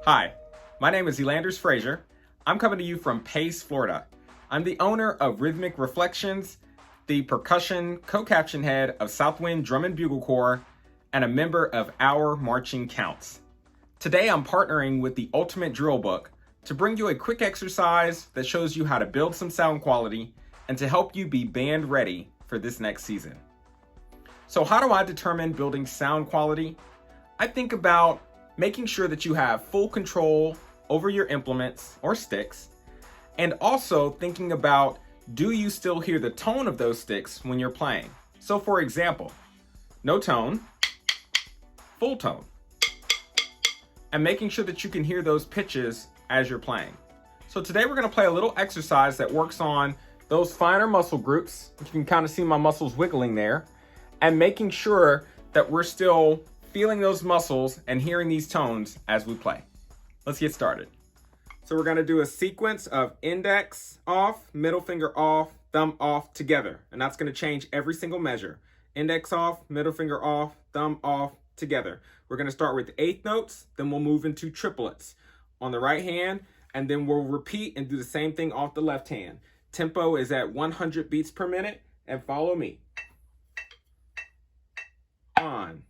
Hi, my name is Elanders Frazier. I'm coming to you from Pace, Florida. I'm the owner of Rhythmic Reflections, the percussion co-caption head of Southwind Drum and Bugle Corps, and a member of Our Marching Counts. Today I'm partnering with the Ultimate Drill Book to bring you a quick exercise that shows you how to build some sound quality and to help you be band ready for this next season. So how do I determine building sound quality? I think about making sure that you have full control over your implements or sticks, and also thinking about, do you still hear the tone of those sticks when you're playing? So for example, no tone, full tone, and making sure that you can hear those pitches as you're playing. So today we're gonna play a little exercise that works on those finer muscle groups. You can kind of see my muscles wiggling there, and making sure that we're still feeling those muscles and hearing these tones as we play. Let's get started. So we're gonna do a sequence of index off, middle finger off, thumb off together. And that's gonna change every single measure. Index off, middle finger off, thumb off together. We're gonna start with eighth notes, then we'll move into triplets on the right hand, and then we'll repeat and do the same thing off the left hand. Tempo is at 100 beats per minute, and follow me. 1,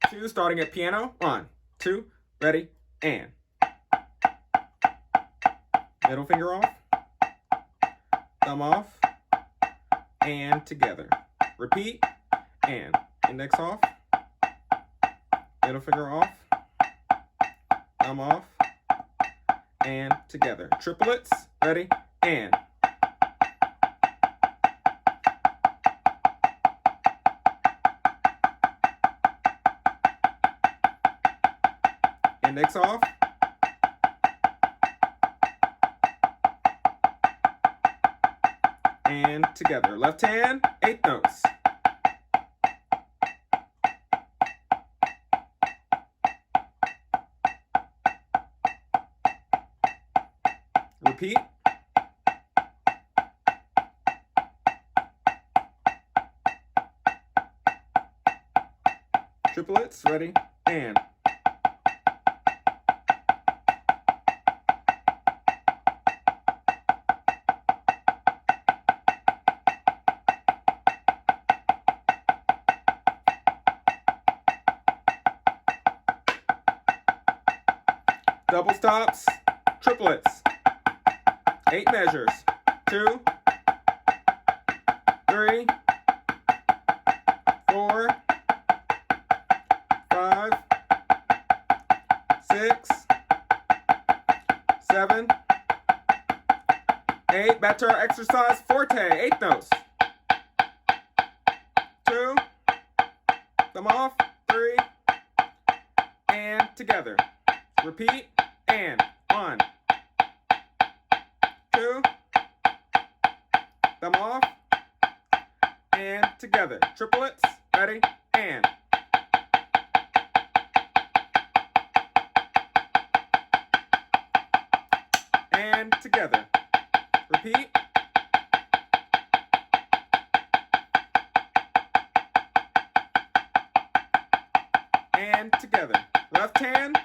2, starting at piano. 1, 2, ready, and. Middle finger off, thumb off, and together. Repeat, and. Index off, middle finger off, thumb off, and together. Triplets, ready, and. Index off, and together. Left hand, eighth notes. Repeat. Triplets, ready, and. Double stops, triplets, 8 measures, 2, 3, 4, 5, 6, 7, 8. Back to our exercise forte, 8 notes. 2, thumb off, 3, and together. Repeat, and. 1, 2, thumb off, and together. Triplets, ready, and. And together. Repeat. And together. Left hand.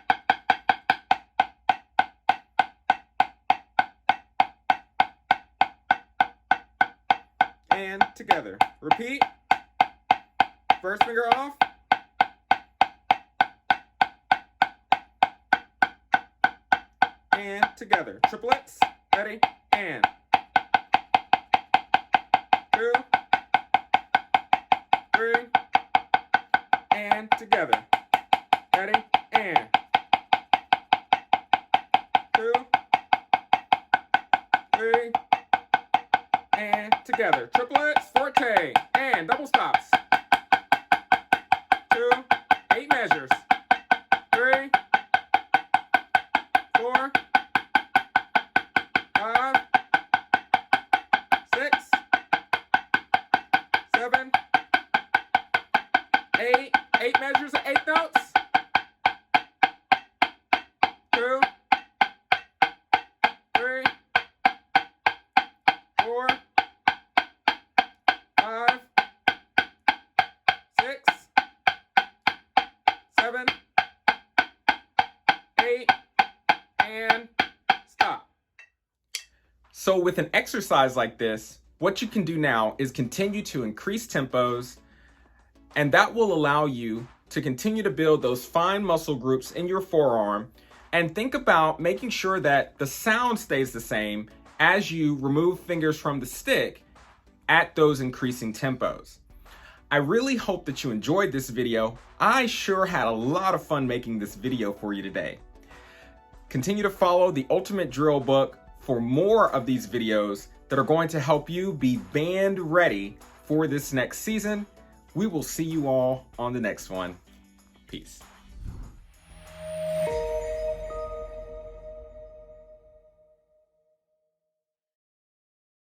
And together. Repeat. First finger off. And together. Triplets. Ready, and. 2, 3, and together. Ready, and. 2, 3, and together. Triplets, forte, and double stops. 2, 8 measures. 3, 4, 5, 6, 7, 8. 8 measures of 8 notes. 2, 3, 4, 5, 6, 7, 8, and stop. So with an exercise like this, what you can do now is continue to increase tempos, and that will allow you to continue to build those fine muscle groups in your forearm. And think about making sure that the sound stays the same as you remove fingers from the stick at those increasing tempos. I really hope that you enjoyed this video. I sure had a lot of fun making this video for you today. Continue to follow the Ultimate Drill Book for more of these videos that are going to help you be band ready for this next season. We will see you all on the next one. Peace.